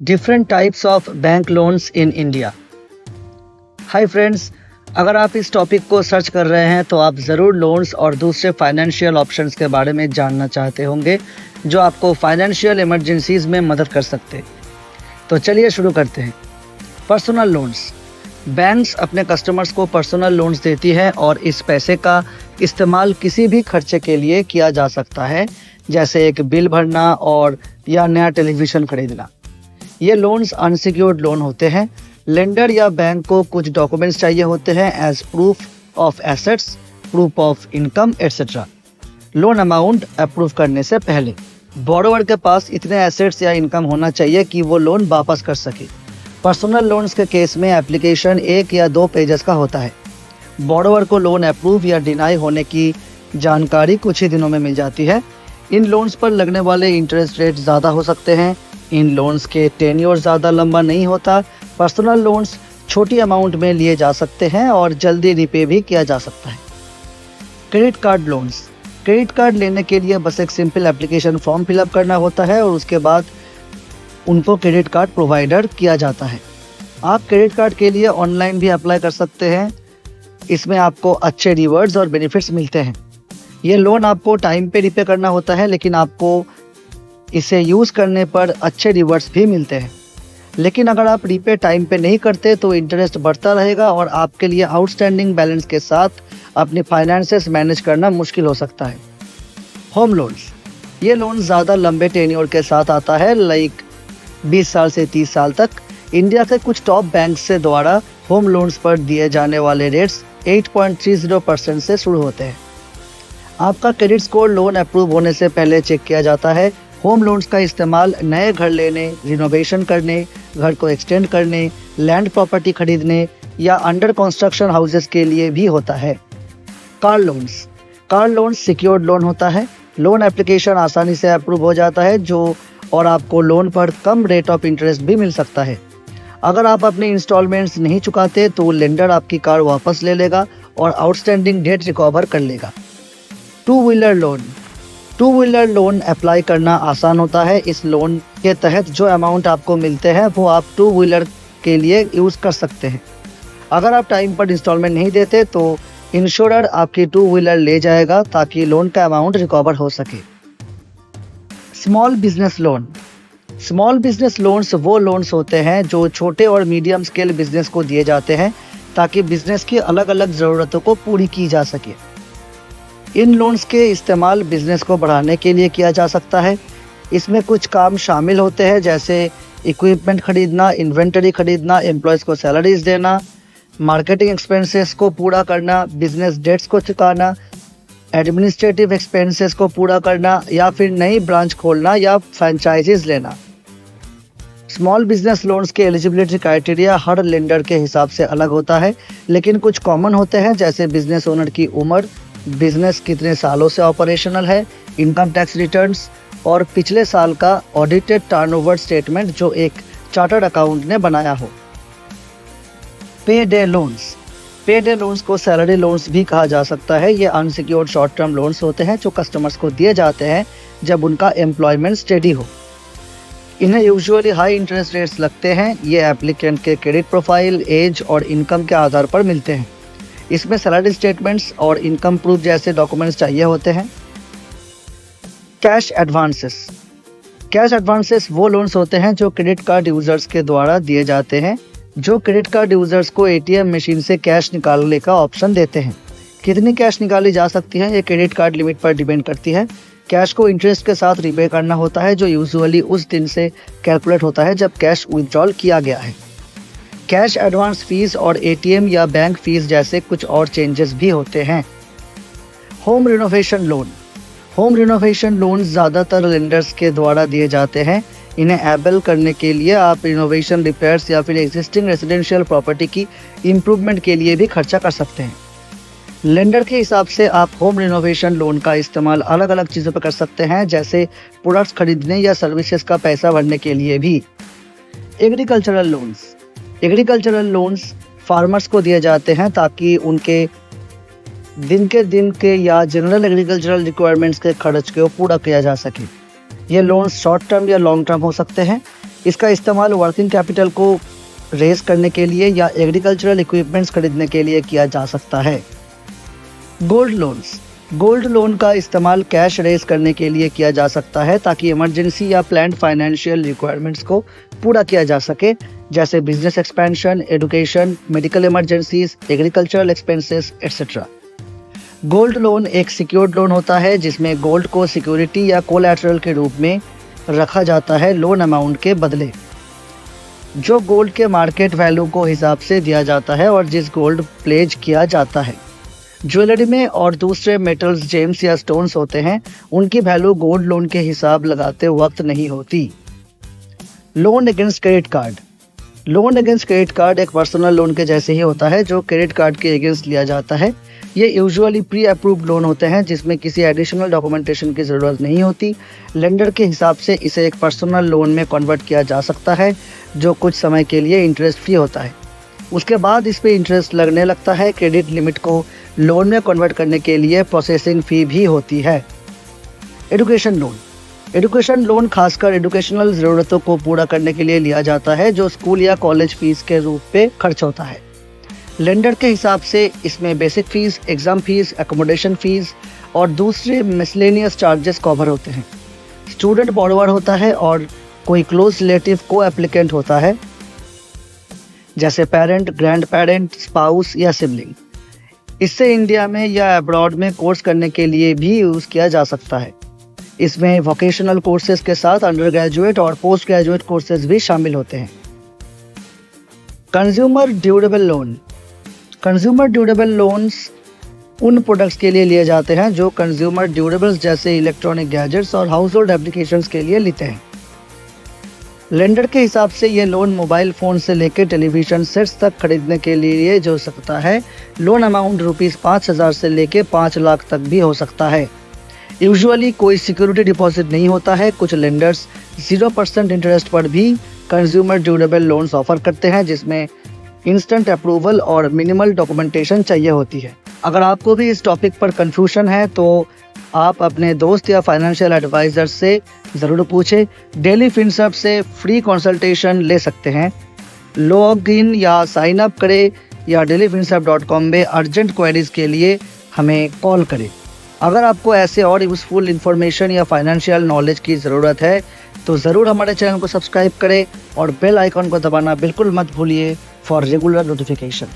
Different types of bank loans in India. Hi friends, अगर आप इस टॉपिक को सर्च कर रहे हैं तो आप ज़रूर लोन्स और दूसरे फाइनेंशियल ऑप्शंस के बारे में जानना चाहते होंगे जो आपको फाइनेंशियल इमरजेंसीज में मदद कर सकते हैं। तो चलिए शुरू करते हैं। Personal loans. बैंक्स अपने कस्टमर्स को पर्सनल लोन्स देती है और इस पैसे का इस्तेमाल किसी भी खर्चे के लिए किया जा सकता है, जैसे एक बिल भरना और या नया टेलीविज़न खरीदना। ये लोन्स अनसिक्योर्ड लोन होते हैं। लेंडर या बैंक को कुछ डॉक्यूमेंट्स चाहिए होते हैं as proof of assets, proof of income etcetera. Loan amount approve करने से पहले बोरोवर के पास इतने एसेट्स या इनकम होना चाहिए कि वो लोन वापस कर सके। पर्सनल लोन्स के केस में एप्लीकेशन 1 या 2 पेजेस का होता है। बोरोवर को लोन अप्रूव या डिनाई होने की जानकारी कुछ ही दिनों में मिल जाती है। इन लोन्स पर लगने वाले इंटरेस्ट रेट ज़्यादा हो सकते हैं। इन लोन्स के टेन्योर ज़्यादा लंबा नहीं होता। पर्सनल लोन्स छोटी अमाउंट में लिए जा सकते हैं और जल्दी रिपे भी किया जा सकता है। Credit card loans. Credit card लेने के लिए बस एक सिंपल एप्लीकेशन फॉर्म फिलअप करना होता है और उसके बाद उनको क्रेडिट कार्ड प्रोवाइडर किया जाता है। आप क्रेडिट कार्ड के लिए ऑनलाइन भी अप्लाई कर सकते हैं। इसमें आपको अच्छे रिवॉर्ड्स और बेनिफिट्स मिलते हैं। ये लोन आपको टाइम पे रिपे करना होता है, लेकिन आपको इसे यूज़ करने पर अच्छे रिवॉर्ड्स भी मिलते हैं। लेकिन अगर आप रिपे टाइम पे नहीं करते तो इंटरेस्ट बढ़ता रहेगा और आपके लिए आउटस्टैंडिंग बैलेंस के साथ अपनी फाइनेंसेस मैनेज करना मुश्किल हो सकता है। Home loans. ये लोन ज़्यादा लंबे टेन्योर के साथ आता है, लाइक 20 साल से 30 साल तक। इंडिया के कुछ टॉप बैंक्स से द्वारा होम लोन्स पर दिए जाने वाले रेट्स 8.30% से शुरू होते हैं। आपका क्रेडिट स्कोर लोन अप्रूव होने से पहले चेक किया जाता है। होम लोन्स का इस्तेमाल नए घर लेने, रिनोवेशन करने, घर को एक्सटेंड करने, लैंड प्रॉपर्टी खरीदने या अंडर कंस्ट्रक्शन हाउसेस के लिए भी होता है। Car loans. Car loans secured loan होता है। लोन एप्लीकेशन आसानी से अप्रूव हो जाता है और आपको लोन पर कम रेट ऑफ इंटरेस्ट भी मिल सकता है। अगर आप अपने इंस्टॉलमेंट्स नहीं चुकाते तो लेंडर आपकी कार वापस ले लेगा और आउटस्टैंडिंग डेट रिकवर कर लेगा। Two wheeler loan. Two wheeler loan apply करना आसान होता है। इस लोन के तहत जो अमाउंट आपको मिलते हैं वो आप टू व्हीलर के लिए यूज़ कर सकते हैं। अगर आप टाइम पर इंस्टॉलमेंट नहीं देते तो इंश्योरर आपकी टू व्हीलर ले जाएगा ताकि लोन का अमाउंट रिकवर हो सके। Small business loan. Small business loans वो लोन्स होते हैं जो छोटे और मीडियम स्केल बिजनेस को दिए जाते हैं ताकि बिजनेस की अलग अलग ज़रूरतों को पूरी की जा सके। इन लोन्स के इस्तेमाल बिजनेस को बढ़ाने के लिए किया जा सकता है। इसमें कुछ काम शामिल होते हैं, जैसे इक्विपमेंट खरीदना, इन्वेंटरी खरीदना, एम्प्लॉयज़ को सैलरीज देना, मार्केटिंग एक्सपेंसेस को पूरा करना, बिजनेस डेट्स को चुकाना, एडमिनिस्ट्रेटिव एक्सपेंसेस को पूरा करना या फिर नई ब्रांच खोलना या फ्रेंचाइजीज लेना। स्मॉल बिजनेस लोन्स के एलिजिबिलिटी क्राइटेरिया हर लेंडर के हिसाब से अलग होता है, लेकिन कुछ कॉमन होते हैं, जैसे बिजनेस ओनर की उम्र, बिजनेस कितने सालों से ऑपरेशनल है, इनकम टैक्स रिटर्न्स और पिछले साल का ऑडिटेड टर्नओवर स्टेटमेंट जो एक चार्टर्ड अकाउंट ने बनाया हो। पे डे लोन्स। पे डे लोन्स को सैलरी लोन्स भी कहा जा सकता है। ये अनसिक्योर्ड शॉर्ट टर्म लोन्स होते हैं जो कस्टमर्स को दिए जाते हैं जब उनका एम्प्लॉयमेंट स्टेडी हो। इन्हें यूजुअली हाई इंटरेस्ट रेट्स लगते हैं। ये एप्लीकेंट के क्रेडिट प्रोफाइल, एज और इनकम के आधार पर मिलते हैं। इसमें सैलरी स्टेटमेंट्स और इनकम प्रूफ जैसे डॉक्यूमेंट्स चाहिए होते हैं। Cash advances. कैश एडवांसेस वो लोन्स होते हैं जो क्रेडिट कार्ड यूजर्स के द्वारा दिए जाते हैं, जो क्रेडिट कार्ड यूजर्स को एटीएम मशीन से कैश निकालने का ऑप्शन देते हैं। कितनी कैश निकाली जा सकती है ये क्रेडिट कार्ड लिमिट पर डिपेंड करती है। कैश को इंटरेस्ट के साथ रिपे करना होता है, जो यूजुअली उस दिन से कैलकुलेट होता है जब कैश विथड्रॉल किया गया है। कैश एडवांस फीस और एटीएम या बैंक फीस जैसे कुछ और चेंजेस भी होते हैं। Home renovation loan. Home renovation loan ज़्यादातर लेंडर्स के द्वारा दिए जाते हैं। इन्हें एबल करने के लिए आप रिनोवेशन, रिपेयर्स या फिर एग्जिस्टिंग रेजिडेंशियल प्रॉपर्टी की इम्प्रूवमेंट के लिए भी खर्चा कर सकते हैं। लेंडर के हिसाब से आप होम रिनोवेशन लोन का इस्तेमाल अलग अलग चीज़ों पर कर सकते हैं, जैसे प्रोडक्ट्स खरीदने या सर्विसेज का पैसा भरने के लिए भी। Agricultural loans. Agricultural loans farmers को दिए जाते हैं ताकि उनके दिन के या जनरल एग्रीकल्चरल रिक्वायरमेंट्स के खर्च को पूरा किया जा सके। ये लोन्स शॉर्ट टर्म या लॉन्ग टर्म हो सकते हैं। इसका इस्तेमाल वर्किंग कैपिटल को रेज करने के लिए या एग्रीकल्चरल इक्विपमेंट्स खरीदने के लिए किया जा सकता है। Gold loans. गोल्ड लोन का इस्तेमाल कैश रेज करने के लिए किया जा सकता है ताकि इमरजेंसी या प्लान्ड फाइनेंशियल रिक्वायरमेंट्स को पूरा किया जा सके, जैसे business expansion, education, medical emergencies, agricultural expenses etcetera. Gold loan एक सिक्योर्ड लोन होता है जिसमें गोल्ड को सिक्योरिटी या कोलैटरल के रूप में रखा जाता है लोन अमाउंट के बदले, जो गोल्ड के मार्केट वैल्यू को हिसाब से दिया जाता है और जिस गोल्ड प्लेज किया जाता है। ज्वेलरी में और दूसरे मेटल्स, जेम्स या स्टोन्स होते हैं, उनकी वैल्यू गोल्ड लोन के हिसाब लगाते वक्त नहीं होती। Loan against credit card. Loan against credit card एक पर्सनल लोन के जैसे ही होता है जो क्रेडिट कार्ड के अगेंस्ट लिया जाता है। ये यूजुअली प्री अप्रूव्ड लोन होते हैं जिसमें किसी एडिशनल डॉक्यूमेंटेशन की ज़रूरत नहीं होती। लेंडर के हिसाब से इसे एक पर्सनल लोन में कन्वर्ट किया जा सकता है जो कुछ समय के लिए इंटरेस्ट फ्री होता है। उसके बाद इस पे इंटरेस्ट लगने लगता है। क्रेडिट लिमिट को लोन में कन्वर्ट करने के लिए प्रोसेसिंग फ़ी भी होती है। Education loan. एजुकेशन लोन खासकर एजुकेशनल ज़रूरतों को पूरा करने के लिए लिया जाता है जो स्कूल या कॉलेज फीस के रूप पे खर्च होता है। लेंडर के हिसाब से इसमें basic fees, exam fees, accommodation fees और दूसरे मिसलेनियस चार्जेस कवर होते हैं। स्टूडेंट बॉरोवर होता है और कोई क्लोज रिलेटिव को एप्लीकेंट होता है, जैसे पेरेंट, ग्रैंड पेरेंट, स्पाउस या सिबलिंग। इससे इंडिया में या अब्रॉड में कोर्स करने के लिए भी यूज़ किया जा सकता है। इसमें वोकेशनल कोर्सेज के साथ अंडर ग्रेजुएट और पोस्ट ग्रेजुएट कोर्सेज भी शामिल होते हैं। Consumer durable loan. Consumer durable loans उन प्रोडक्ट्स के लिए लिए जाते हैं जो कंज्यूमर ड्यूरेबल्स जैसे इलेक्ट्रॉनिक गैजेट्स और हाउस होल्ड एप्लीकेशंस के लिए लेते हैं। लेंडर के हिसाब से ये लोन मोबाइल फ़ोन से लेकर टेलीविज़न सेट्स तक खरीदने के लिए जो सकता है। लोन अमाउंट ₹5,000 से लेकर 5 लाख तक भी हो सकता है। यूजुअली कोई सिक्योरिटी डिपॉजिट नहीं होता है। कुछ लेंडर्स 0% इंटरेस्ट पर भी कंज्यूमर ड्यूरेबल लोन्स ऑफर करते हैं जिसमें इंस्टेंट अप्रूवल और मिनिमल डॉक्यूमेंटेशन चाहिए होती है। अगर आपको भी इस टॉपिक पर कन्फ्यूजन है तो आप अपने दोस्त या फाइनेंशियल एडवाइज़र से ज़रूर पूछें। डेली फिनसर्व से फ्री कंसल्टेशन ले सकते हैं। लॉग इन या साइन अप करें या dailyfinsarv.com में अर्जेंट क्वेरीज के लिए हमें कॉल करें। अगर आपको ऐसे और यूज़फुल इन्फॉर्मेशन या फाइनेंशियल नॉलेज की ज़रूरत है तो ज़रूर हमारे चैनल को सब्सक्राइब करें और बेल आइकॉन को दबाना बिल्कुल मत भूलिए फॉर रेगुलर नोटिफिकेशन।